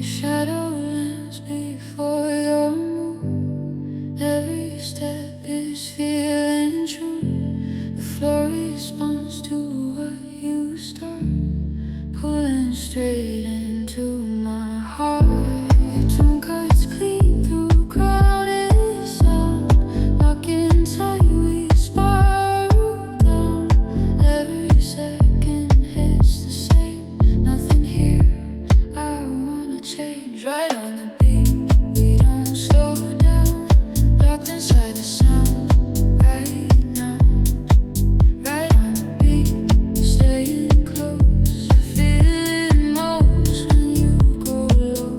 Shadowlands before your moon. Every step is feeling true. The floor responds to what you start, pulling straight into my heart. Some cuts clean through crowded sound. Locking tight, we spiral down. Every second hits the same. Nothing here I wanna change. Right on the beat, we don't slow down. Locked inside the sound right now. Right on the beat, staying close. Feeling most when you go low.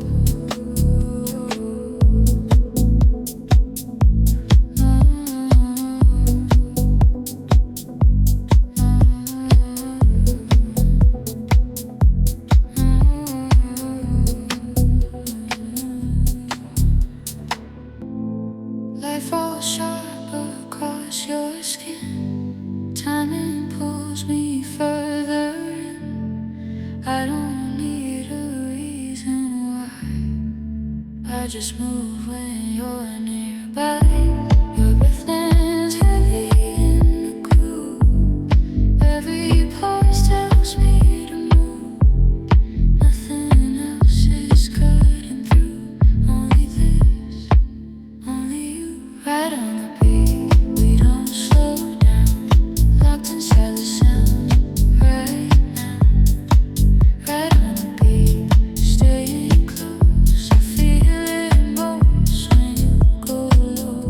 Light falls sharp across your skin. Timing pulls me further in. I don't need a reason why. I just move when you're nearby. Your breath lands heavy in the groove. Every pulse tells me to move. Nothing else is cutting through. Only this, only you. Right on the beat, we don't slow down. Locked inside the sound right now. Right on the beat, staying close. I feel it most when you go low.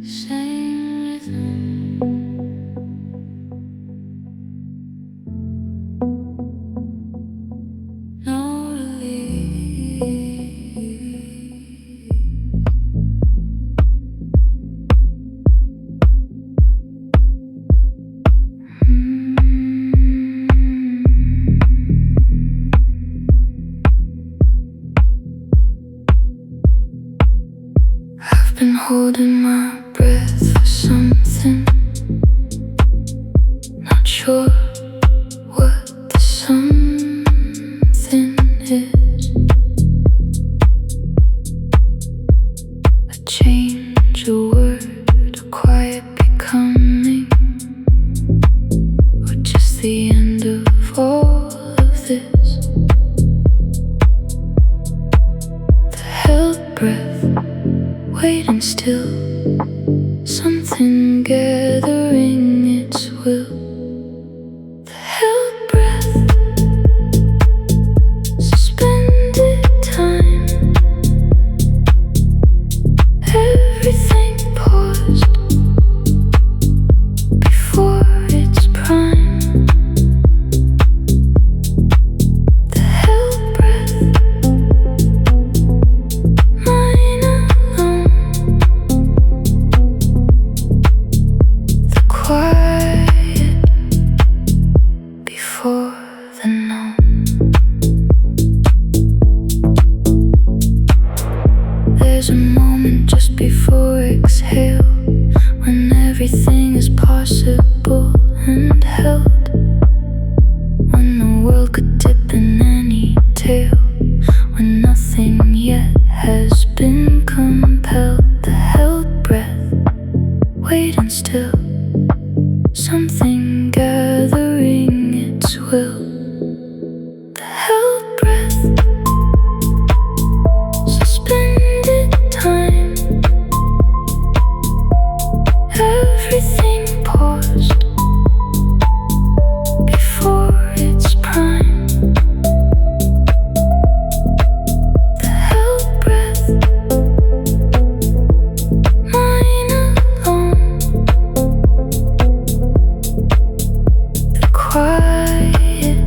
Same rhythm. No relief. I've been holding my breath for something. Not sure what the something is. A change, a word, a quiet becoming, or just the end of all of this. The held breath, waiting still, something gathering its will. The held breath, suspended time. Everything paused before its prime. The held breath, mine alone. The quiet before the known. There's a moment just before exhale, when everything is possible and held. When the world could dip in any tale, when nothing yet has been compelled. The held breath, waiting still, something gathering its will. The held breath, suspended time. Everything paused before its prime. The held breath, mine alone. The quiet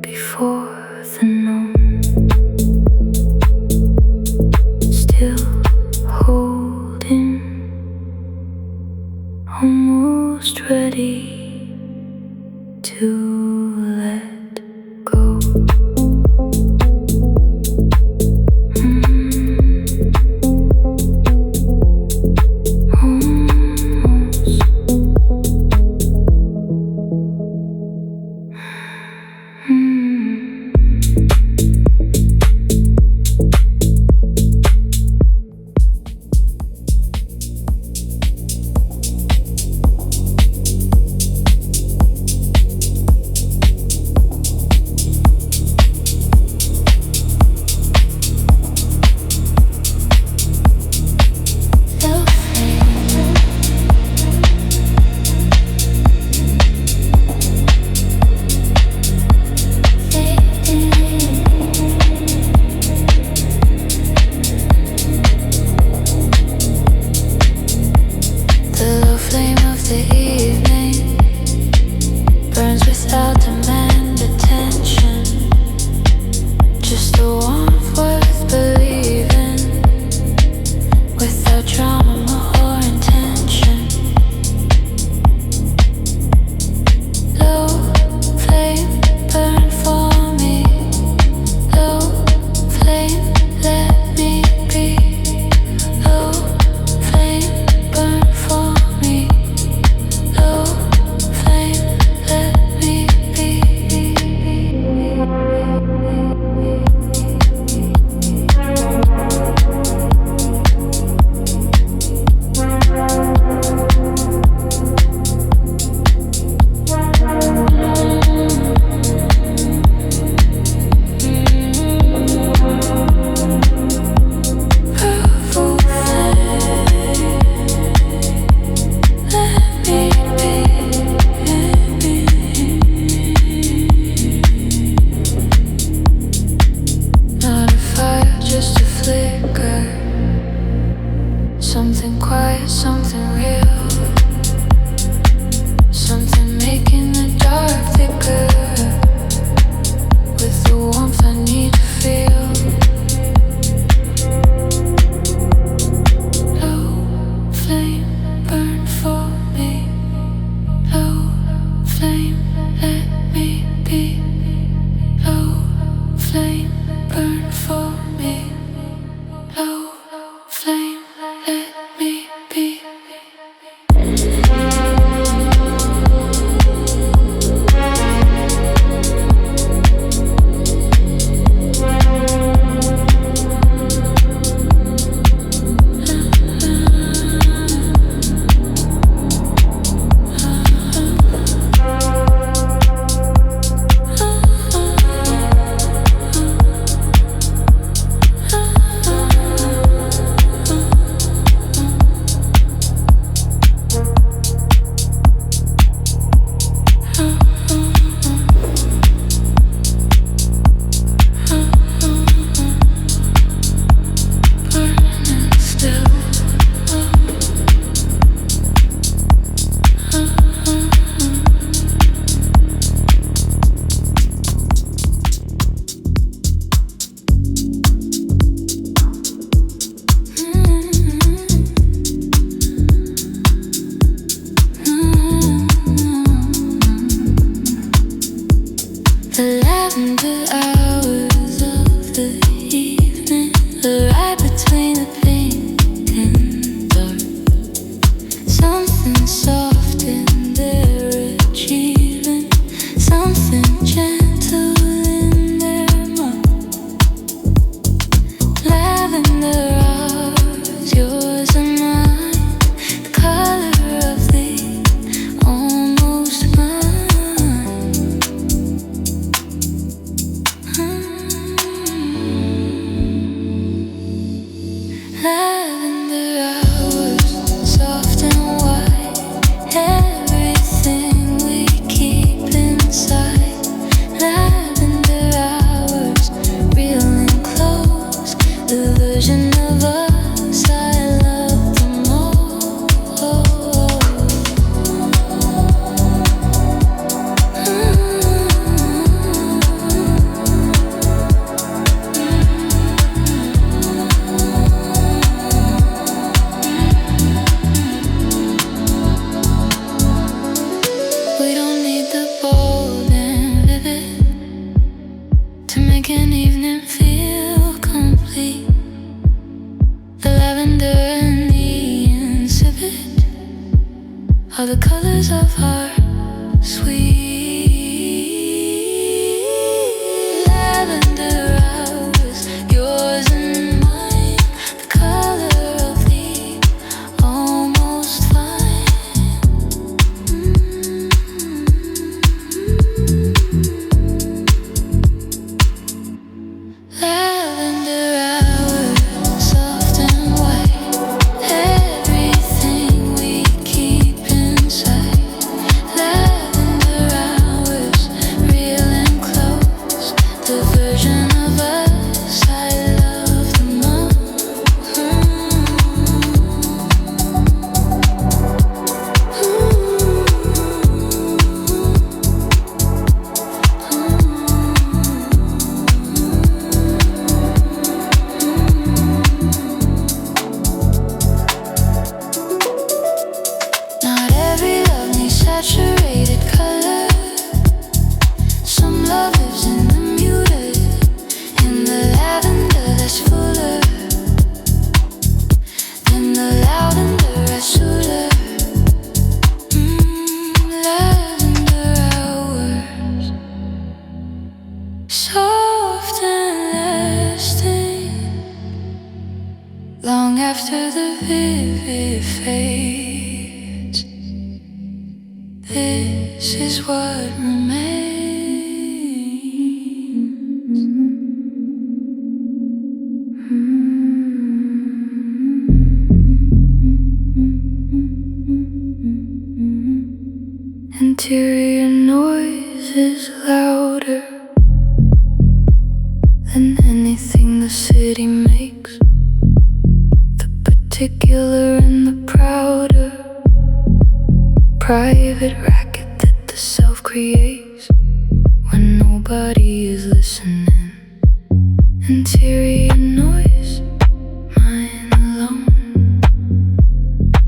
before the known. Still holding, almost ready the bold and vivid to make an evening feel complete. The lavender and the insipid are the colors of our sweet lavender hours, yours and mine, the color of the almost fine. Lavender hours, soft and white, everything we keep inside. Lavender hours, real and close, the version of us I love the most. Not every love needs saturated color. Some love lives in the muted, in the lavender that's fuller than the lavender that's sooner. Lavender hours, soft and lasting, long after the vivid fades. This is what remains. Interior noise is louder than anything the city makes. The particular and the prouder, private racket that the self creates when nobody is listening. Interior noise, mine alone,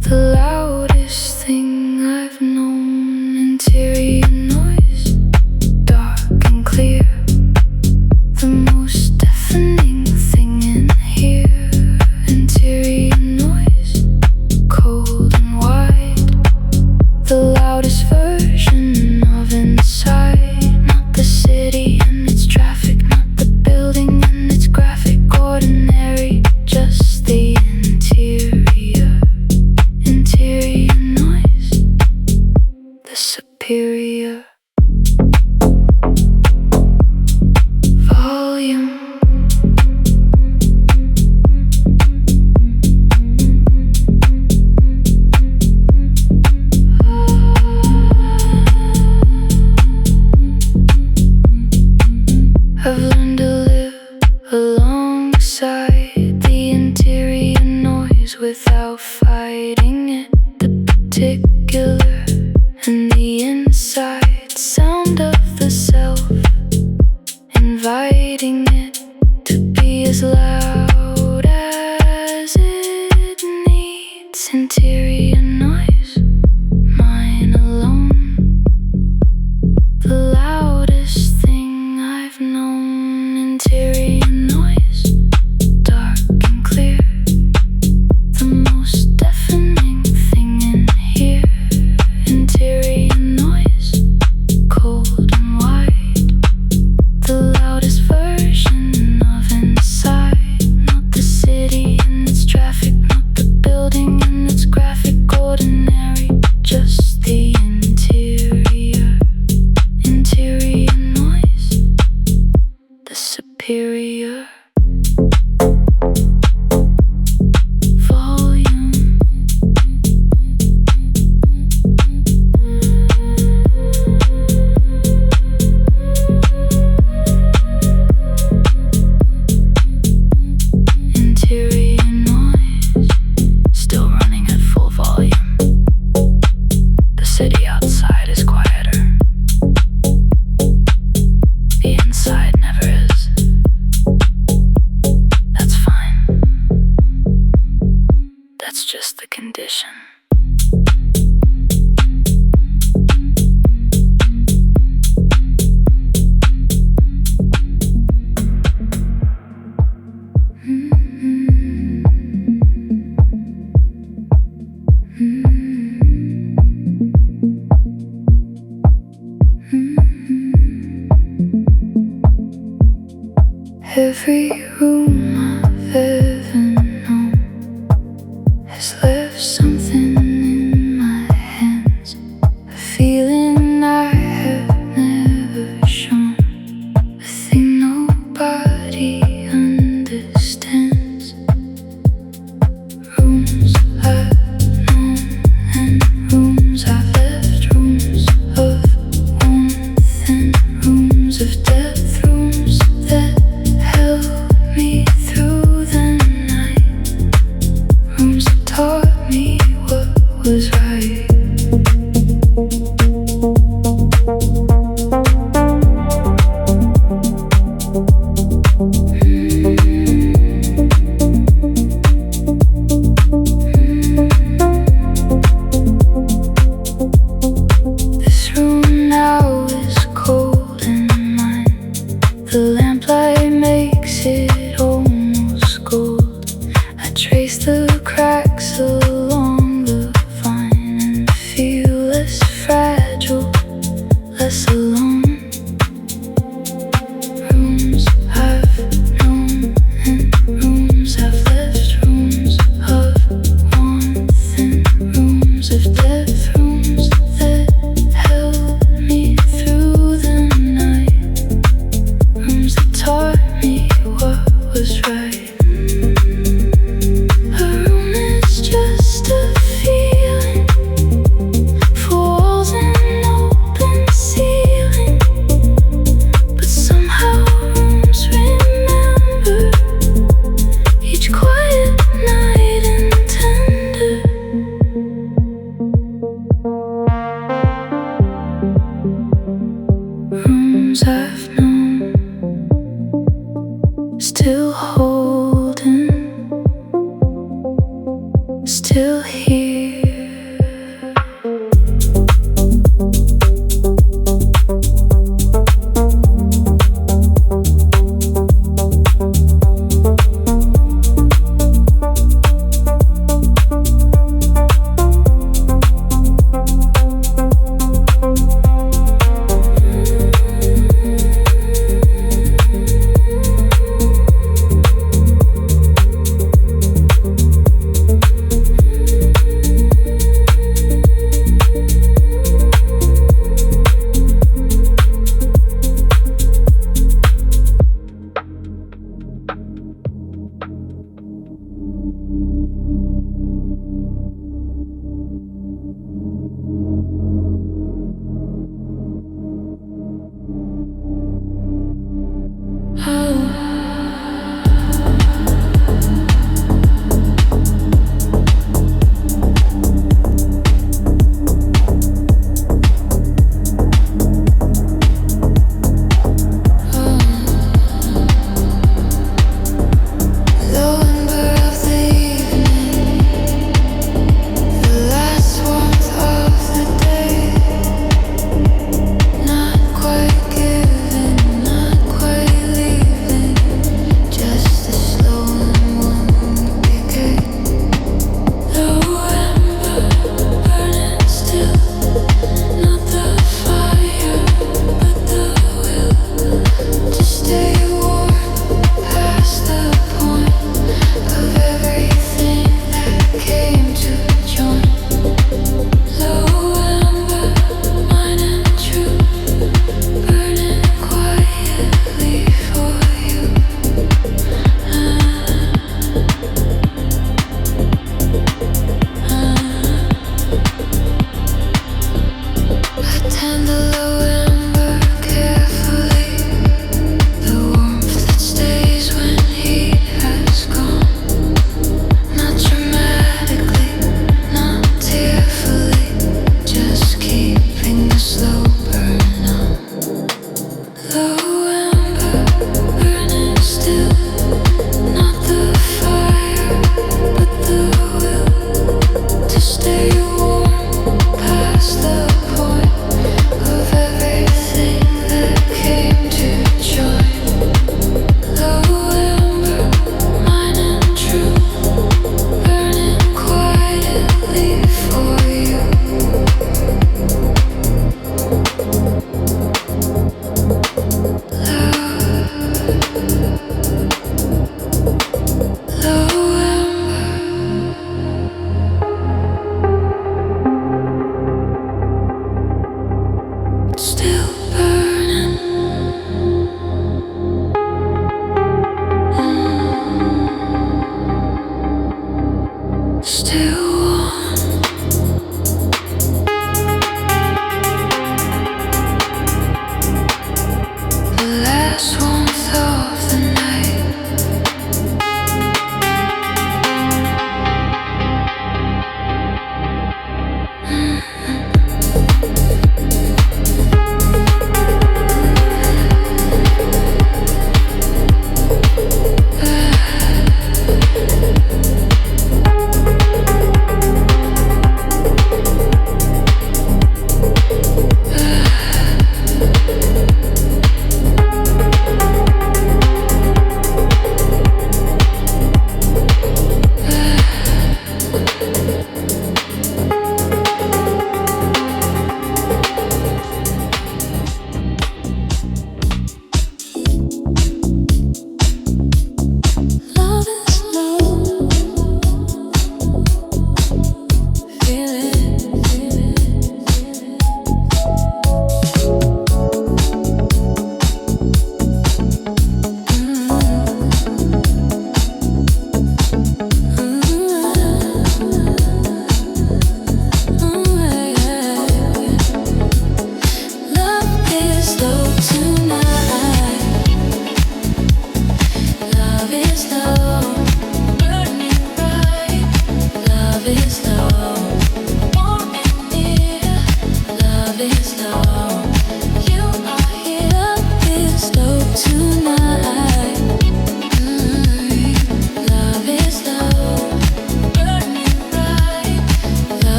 the loudest thing I've known. Interior noise, dark and clear, the most deafening thing in here. Interior noise, cold and wide, the loudest version of inside. Not the city and its traffic, not the building and its graphic ordinary, just the interior. Interior noise, the superior volume. I've learned to live alongside the interior noise without fighting it. The particular and the inside sound of the self, inviting it to be as loud as it needs. Interior noise, mine alone, the loudest thing I've known. Interior noise, dark and clear, the most deafening thing in here. Interior noise, cold Every room I've ever known has left something in my hands, a feeling I have never shown, a thing nobody understands. Rooms I've known and rooms I've left, rooms of warmth and rooms of depth, rooms that held me through the night, rooms that taught me what was right. This room now is cold and mine. The lamplight makes it almost gold. I trace the cracks along the vine and feel less fragile, less alone. Rooms I've known and rooms I've left, rooms of warmth and rooms of depth, rooms that held me through the night, rooms that taught me what was right. A room is just a feeling, four walls and open ceiling, but somehow rooms remember each quiet night and tender. Rooms I've known, still holding, still here.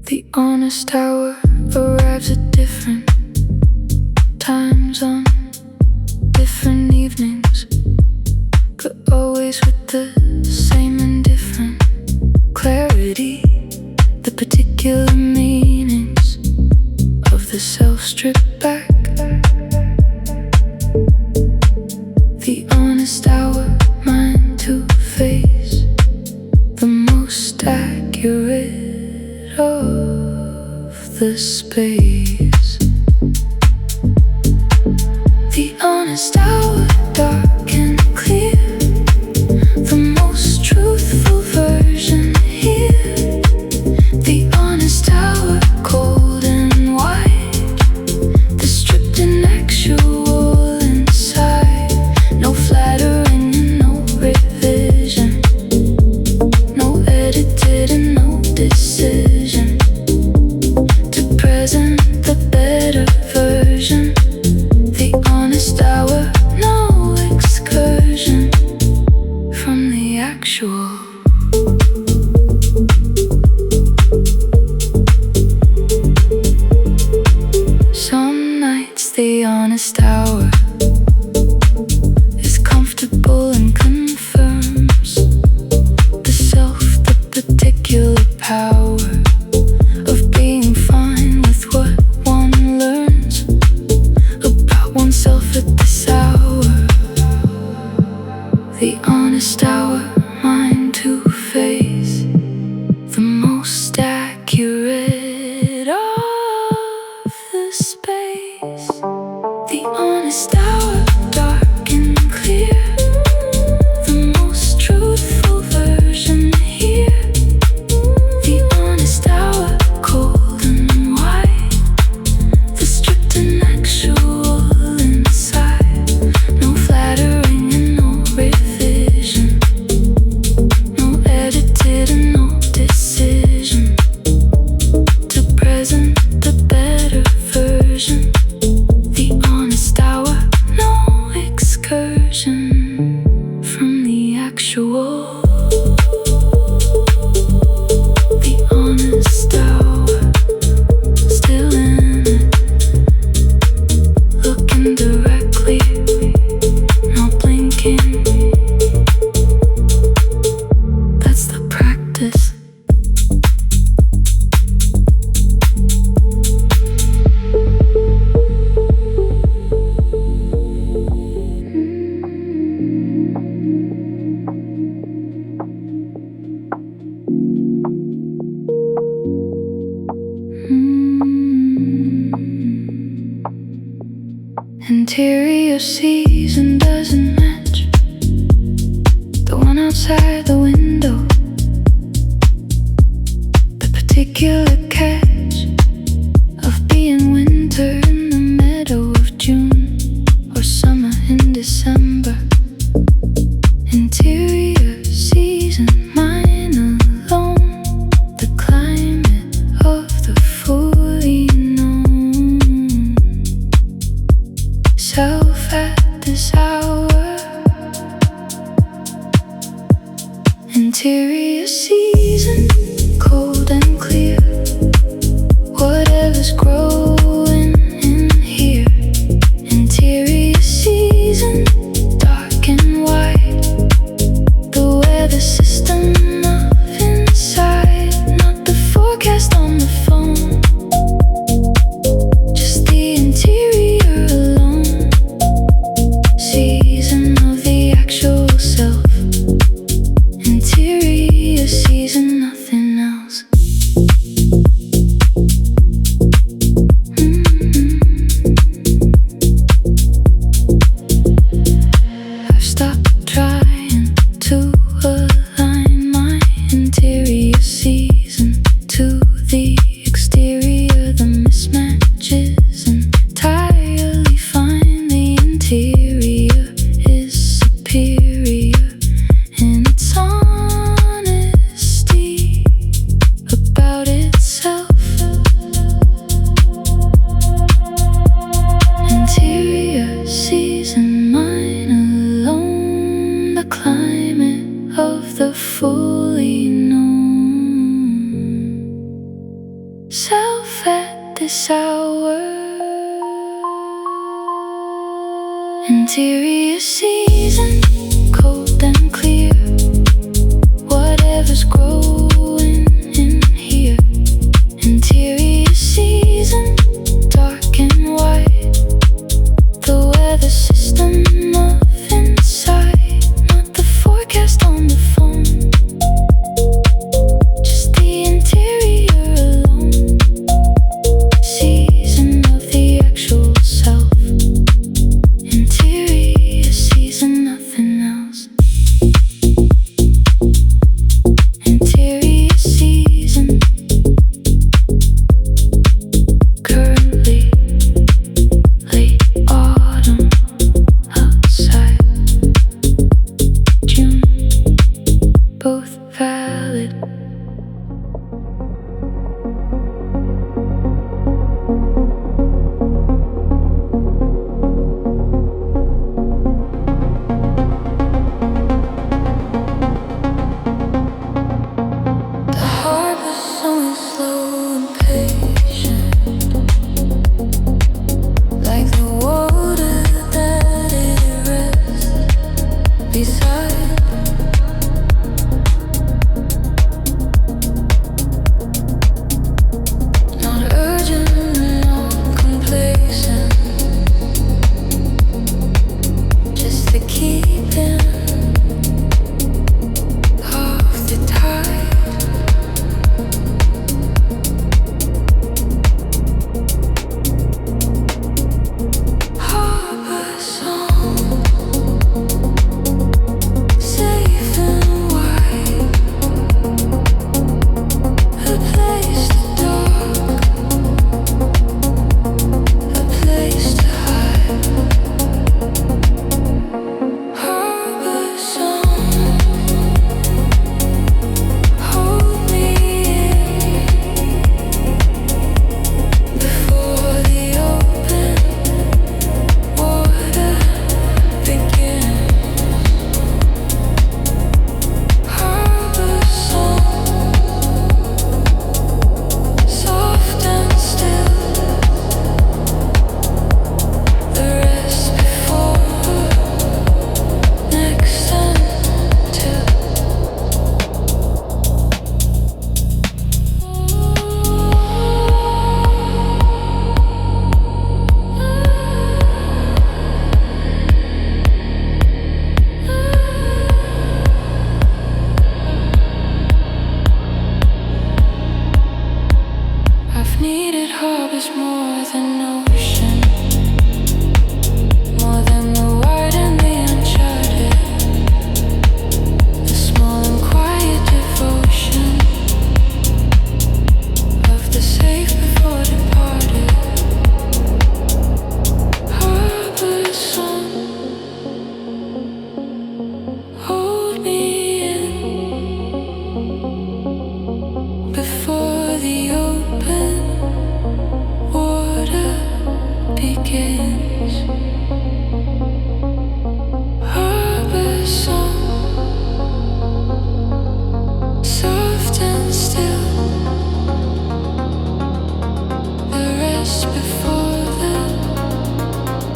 The honest hour arrives at different times on different evenings, but always with the same indifferent clarity, the particular meanings of the self stripped back. The honest hour, mind to face the most accurate of the space. The honest hour, dark and clear, the most truthful version here. The honest hour, cold and white, the stripped and actual inside. No flattering and no revision, no edited and no decision. To present the better version. The honest hour, no excursion from the actual. Some nights the honest hour is comfortable and confirms the self, the particular power of being fine with what one learns about oneself at this hour. The honest hour, mind to face the most accurate of the space. The honest hour, dark and clear, the most truthful version here. The honest hour, cold and white, the stripped and actual inside. No flattering and no revision, no edited and no decision. To present the better version. The honest hour, Interior season doesn't match the one outside the window. The particular catch of being winter in the meadow of June or summer in December. Interior season, mine alone. The climate of the fully known self at this hour. Interior season, cold and clear. Whatever's growing in here. Interior season, dark and white. The weather system of inside, not the forecast on the phone. Just the interior alone. Season of the actual self. Interior season, nothing else. I've stopped trying to align my interior season to the exterior. The mismatches entirely fine. The interior is superior in its honesty about itself. Interior season, mine alone. The climate of the fully known self at this hour. Interior season, cold and clear. Whatever's growing in here. Interior season, dark and white. The weather system of inside, not the forecast on the phone. Just the interior alone. Season of the actual self. Interior season, nothing else. Interior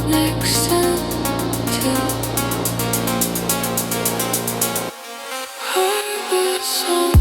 next until Harbour song.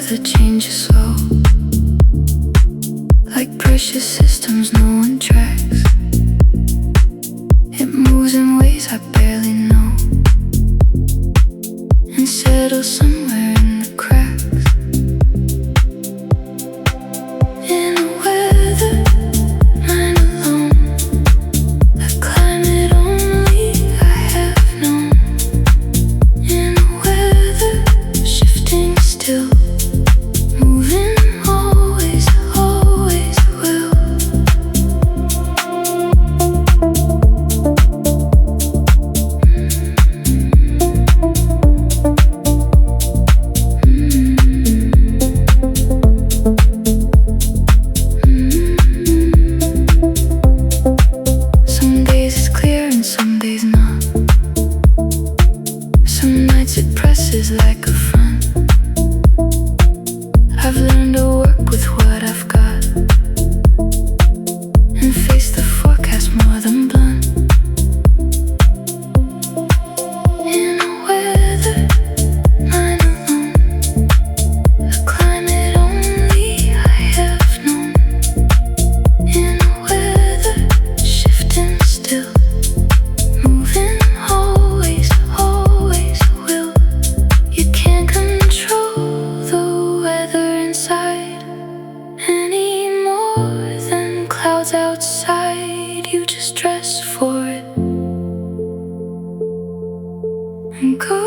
The change is slow, like precious systems no one tracks. It moves in ways I barely know and settles somewhere in the cracks. In a weather, mine alone, a climate only I have known. In a weather, shifting still, it presses like a front. I've learned to work with what I've got and face the forecast more than blunt. In a weather, mine alone, a climate only I have known. In a weather, shifting still, moving always, always will. You can't control the weather inside any more than clouds outside. You just dress for it and go.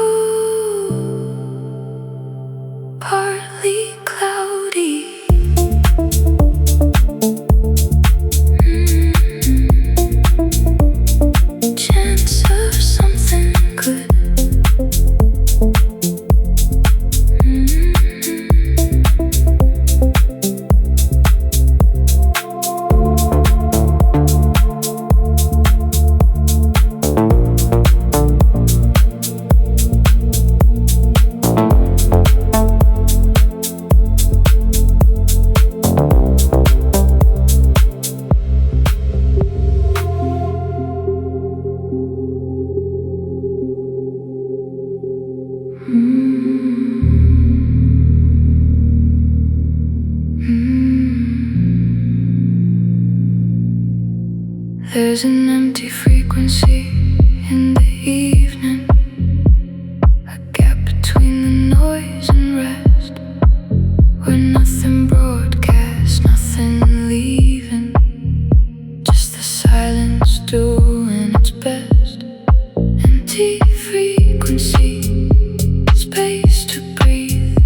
Partly cloudy, chance of something good. There's an empty frequency in the evening, a gap between the noise and rest, where nothing broadcasts, nothing leaving, just the silence doing its best. Empty frequency, space to breathe,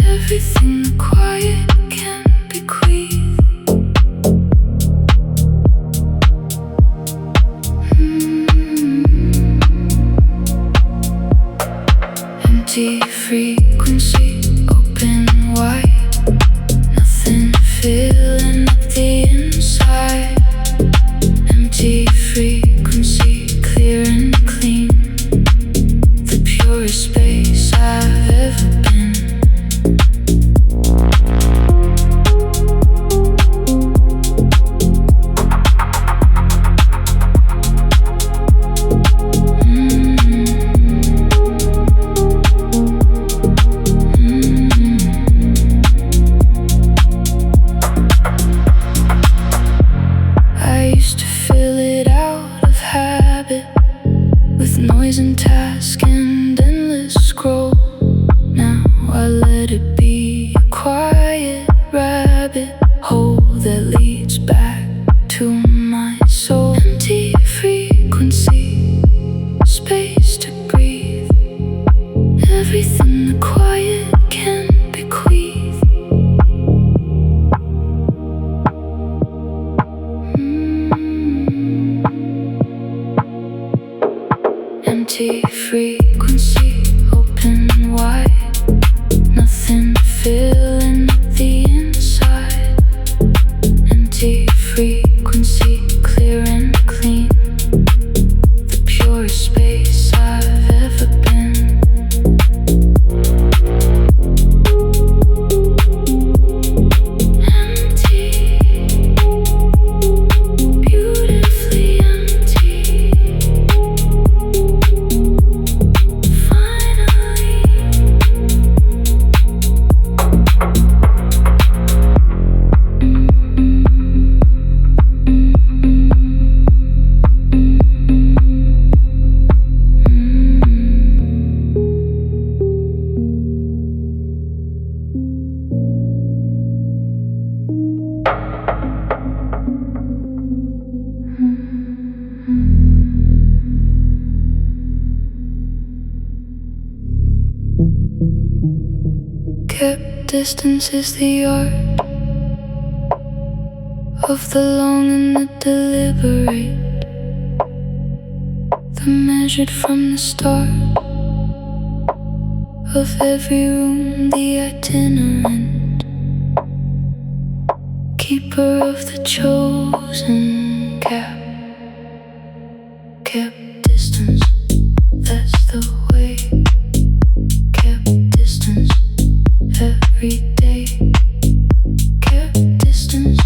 everything the quiet can bequeath. Empty frequency, open wide, nothing filling up the inside. Empty frequency, clear and clean, the purest space I've ever been. Noise and task and endless scroll. Now I let it be a quiet rabbit hole. that leads back to my soul. Empty frequency, space to breathe, everything the quiet can bequeath. Empty frequency, open wide, nothing filling the inside. Empty frequency, clear and clean, the purest space I've ever been. Empty, beautifully empty. Finally, kept distance is the art of the long and the deliberate, the measured from the start of every room, the itinerant, keeper of the chosen kept distance, that's the way, kept distance every day, kept distance,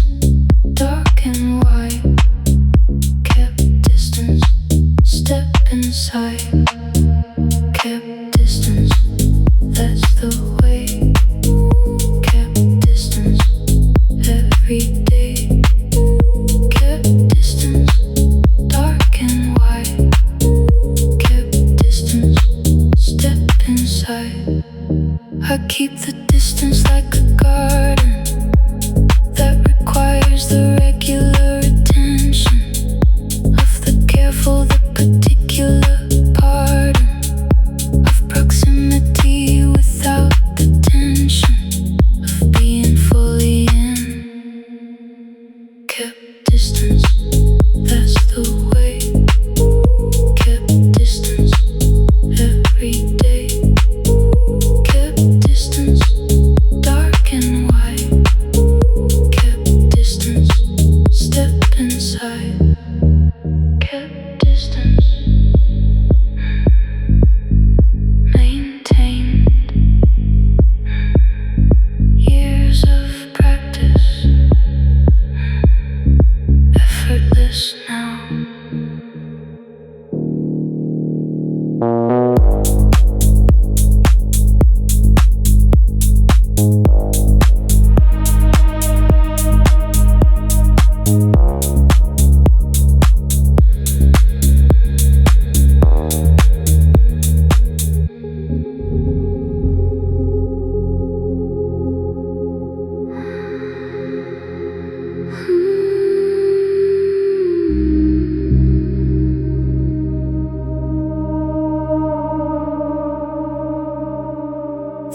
dark and wide, kept distance, step inside, kept distance, that's the way, kept distance every day, kept distance, dark and wide, kept distance, step inside. I keep the distance like a garden that requires the regular attention of the careful, the particular pardon of proximity without the tension of being fully in. Kept distance, that's the way, kept distance every day. Kept distance, dark and wide, kept distance, step inside, kept distance, maintained, years of practice, effortless now.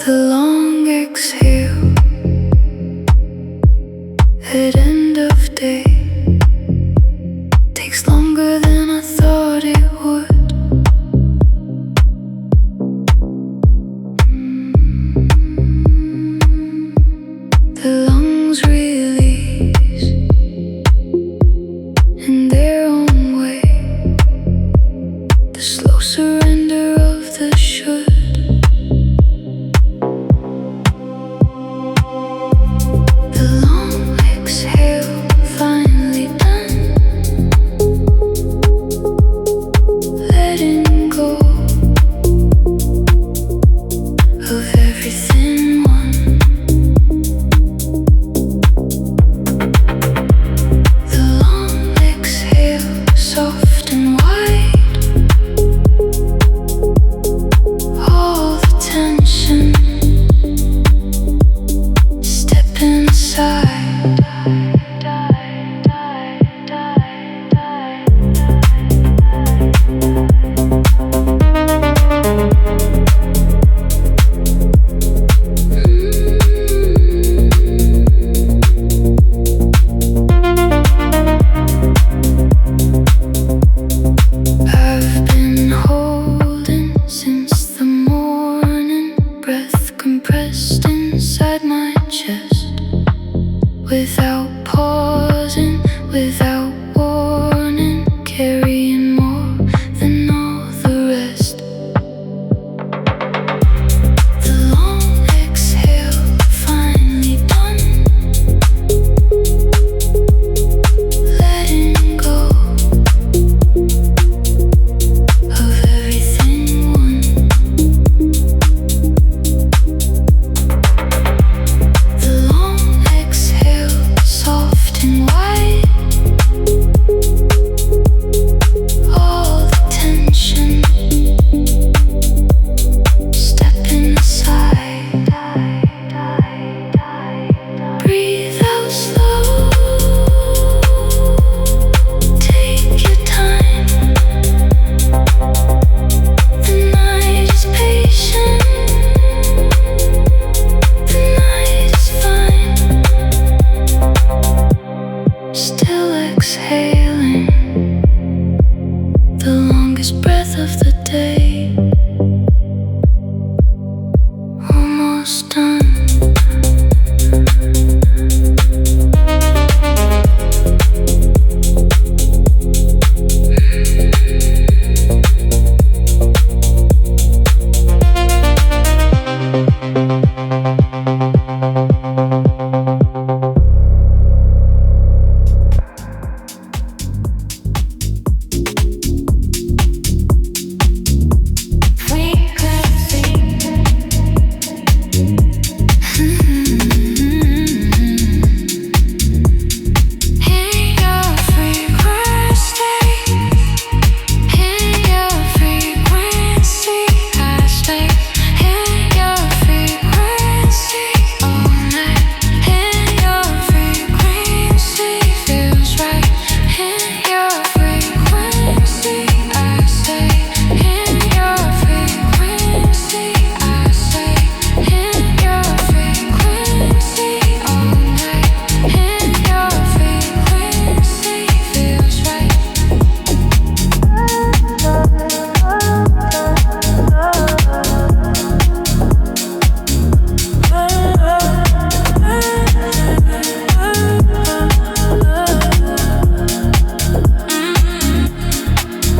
The long exhale at end of day takes longer than I thought it would. The lungs release in their own way, the slow surrender of the should. Exhale, finally done. without pausing, without warning, carrying more than all the rest. The long exhale finally done, letting go of everything won. The long exhale, soft and wide, all the tension stepping aside. Breathe out slow, take your time. The night is patient, the night is fine. Still exhaling, the longest breath of the day. Almost done.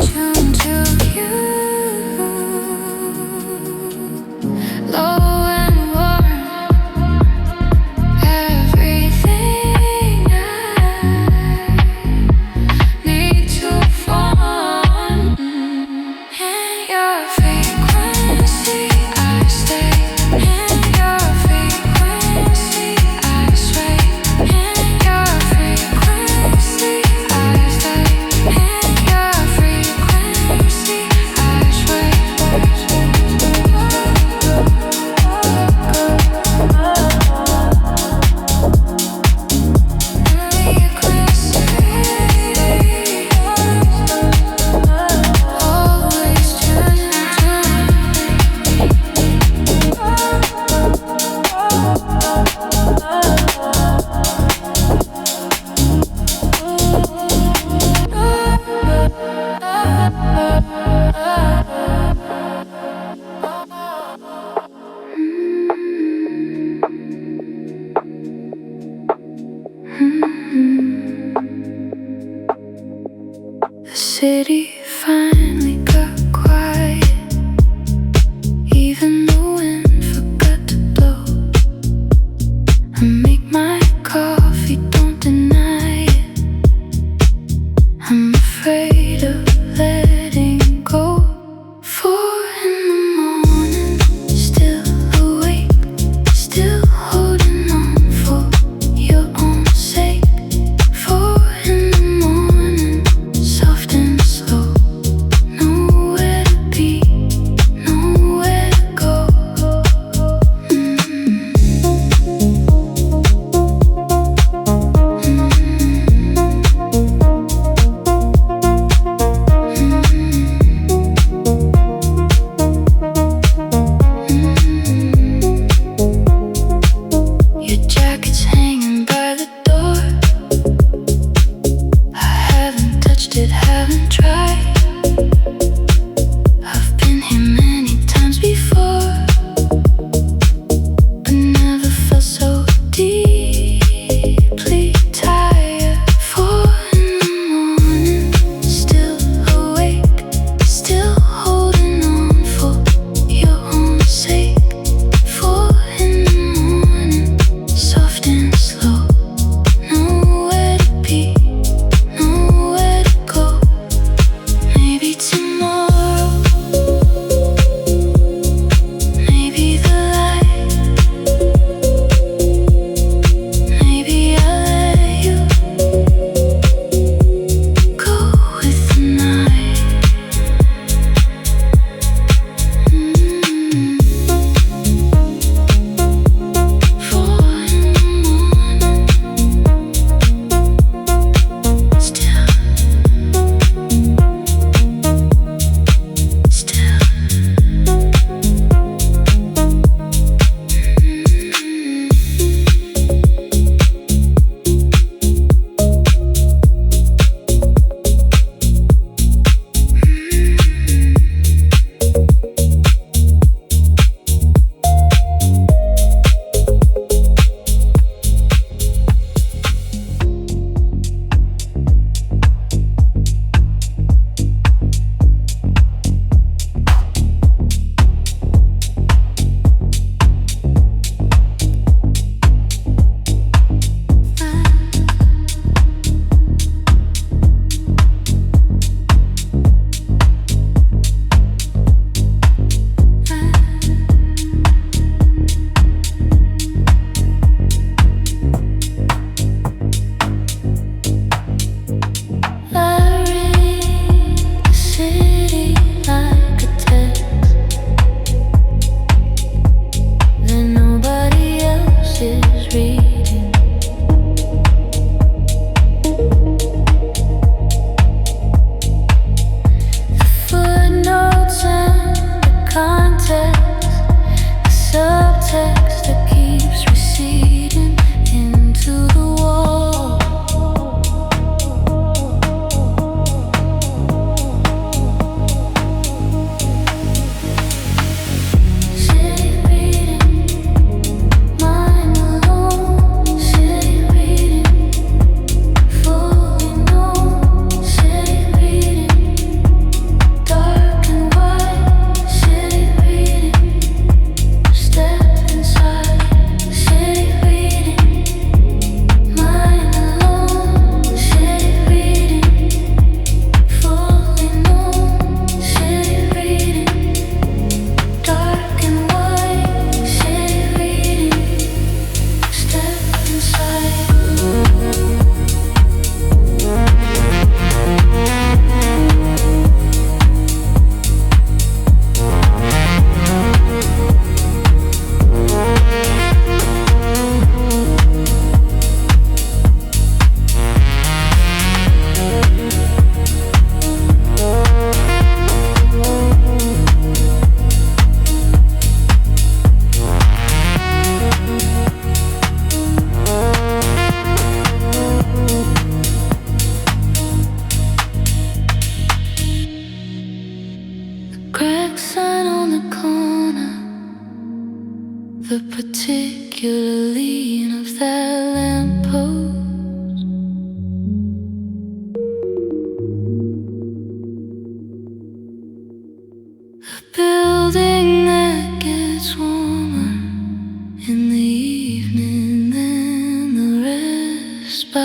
Tune to you, low and warm, everything I need to form. In your frequency I stay, in your frequency I sway, in your frequency I stay, in your frequency I sway. Always choosing The city finally got quiet, even the wind forgot to blow. I make my coffee, don't deny it. I'm afraid of letting go. 4 in the morning, still awake, still holding on for your own sake. 4 in the morning, soft and slow.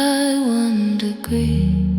by 1 degree.